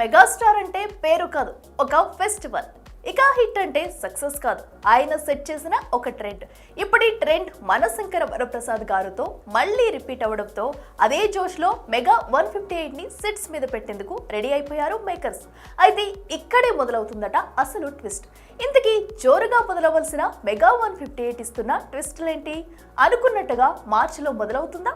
Megastar అంటే పేరు కాదు, ఒక ఫెస్టివల్. ఇక హిట్ అంటే సక్సెస్ కాదు, ఆయన సెట్ చేసిన ఒక ట్రెండ్. ఇప్పుడు ఈ ట్రెండ్ మనశంకర వరప్రసాద్ గారితో మళ్ళీ రిపీట్ అవడంతో అదే జోష్లో మెగా 158 ని సెట్స్ మీద పెట్టేందుకు రెడీ అయిపోయారు మేకర్స్. అయితే ఇక్కడే మొదలవుతుందట అసలు ట్విస్ట్. ఇంతకీ జోరుగా మొదలవలసిన మెగా 158 ఇస్తున్న ట్విస్టులేంటి? అనుకున్నట్టుగా మార్చిలో మొదలవుతుందా?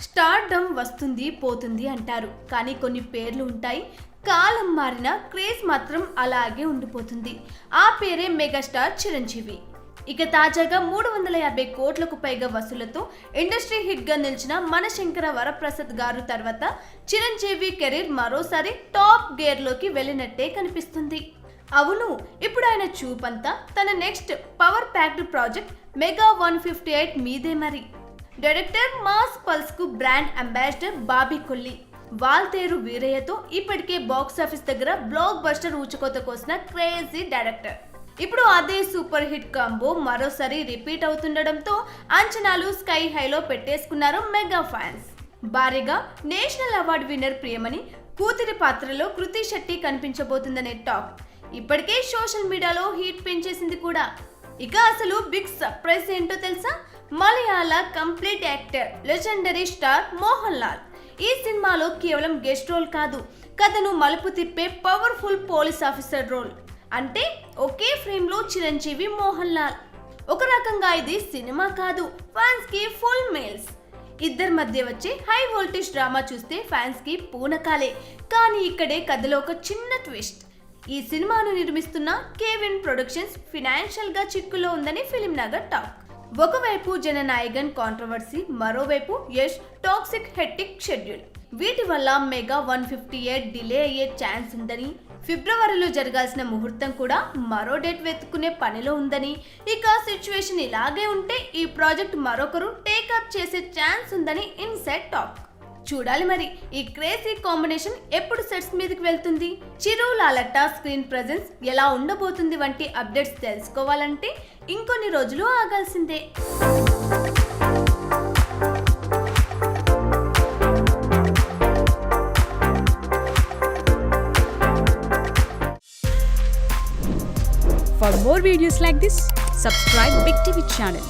స్టార్డమ్ వస్తుంది పోతుంది అంటారు, కానీ కొన్ని పేర్లు ఉంటాయి. కాలం మారిన క్రేజ్ మాత్రం అలాగే ఉండిపోతుంది. ఆ పేరే మెగాస్టార్ చిరంజీవి. ఇక తాజాగా 350 కోట్లకు పైగా వసూళ్లతో ఇండస్ట్రీ హిట్ గా నిలిచిన మనశంకర వరప్రసాద్ గారు తర్వాత చిరంజీవి కెరీర్ మరోసారి టాప్ గేర్ లోకి వెళ్ళినట్టే కనిపిస్తుంది. అవును, ఇప్పుడు ఆయన చూపంతా తన next power packed project mega 158 మీదే. మరి డైరెక్టర్ మాస్ పల్స్ కు బ్రాండ్ అంబాసిడర్ బాబీ కొల్లి, వాల్తేరు వీరయ్యతో ఇప్పటికే బాక్సాఫీస్ దగ్గర బ్లాక్ బస్టర్ ఊచకోత కోసిన క్రేజీ డైరెక్టర్. ఇప్పుడు అదే సూపర్ హిట్ కాంబో మరోసారి రిపీట్ అవుతుండడంతో అంచనాలు స్కై హైలో పెట్టేసుకున్నారు మెగా ఫ్యాన్స్. భారీగా నేషనల్ అవార్డు విన్నర్ ప్రియమణి కూతురి పాత్రలో కృతి శెట్టి కనిపించబోతుందనే టాక్ ఇప్పటికే సోషల్ మీడియాలో హీట్ పెంచేసింది కూడా. ఇక అసలు బిగ్ సర్ప్రైజ్ ఏంటో తెలుసా? Malayala complete actor legendary star Mohan Lal ఈ సినిమాలో కేవలం గెస్ట్ రోల్ కాదు, కథను మలుపు తిప్పే పవర్ఫుల్ పోలీస్ ఆఫీసర్ రోల్. అంటే ఒకే ఫ్రేమ్ లో చిరంజీవి, మోహన్ లాల్. ఒక రకంగా ఇది సినిమా కాదు, ఫ్యాన్స్ కి ఫుల్ మీల్స్. ఇద్దరి మధ్య వచ్చే హై వోల్టేజ్ డ్రామా చూస్తే ఫ్యాన్స్ కి పూనకాలే. కానీ ఇక్కడే కథలో ఒక చిన్న ట్విస్ట్. ఈ సినిమాను నిర్మిస్తున్న కేవిన్ ప్రొడక్షన్స్ ఫినాన్షియల్ గా చిక్కులో ఉందని ఫిలిం నగర్ టాక్. ఒకవైపు జననాయకన్ కాంట్రవర్సీ, మరోవైపు యష్ టాక్సిక్ హెక్టిక్ షెడ్యూల్. వీటి వల్ల మెగా 158 డిలే అయ్యే ఛాన్స్ ఉందని, ఫిబ్రవరిలో జరగాల్సిన ముహూర్తం కూడా మరో డేట్ వెతుక్కునే పనిలో ఉందని, ఇక సిచ్యువేషన్ ఇలాగే ఉంటే ఈ ప్రాజెక్ట్ మరొకరు టేకప్ చేసే ఛాన్స్ ఉందని ఇన్సైడ్ టాక్. చూడాలి మరి ఈ క్రేజీ కాంబినేషన్ ఎప్పుడు సెట్స్ మీదకి వెళ్తుంది, చిరు లాలట్టా స్క్రీన్ ప్రెజెన్స్ ఎలా ఉండబోతుంది వంటి అప్డేట్స్ తెలుసుకోవాలంటే ఇంకొన్ని రోజులు ఆగాల్సిందే. For more videos like this, subscribe Big TV channel.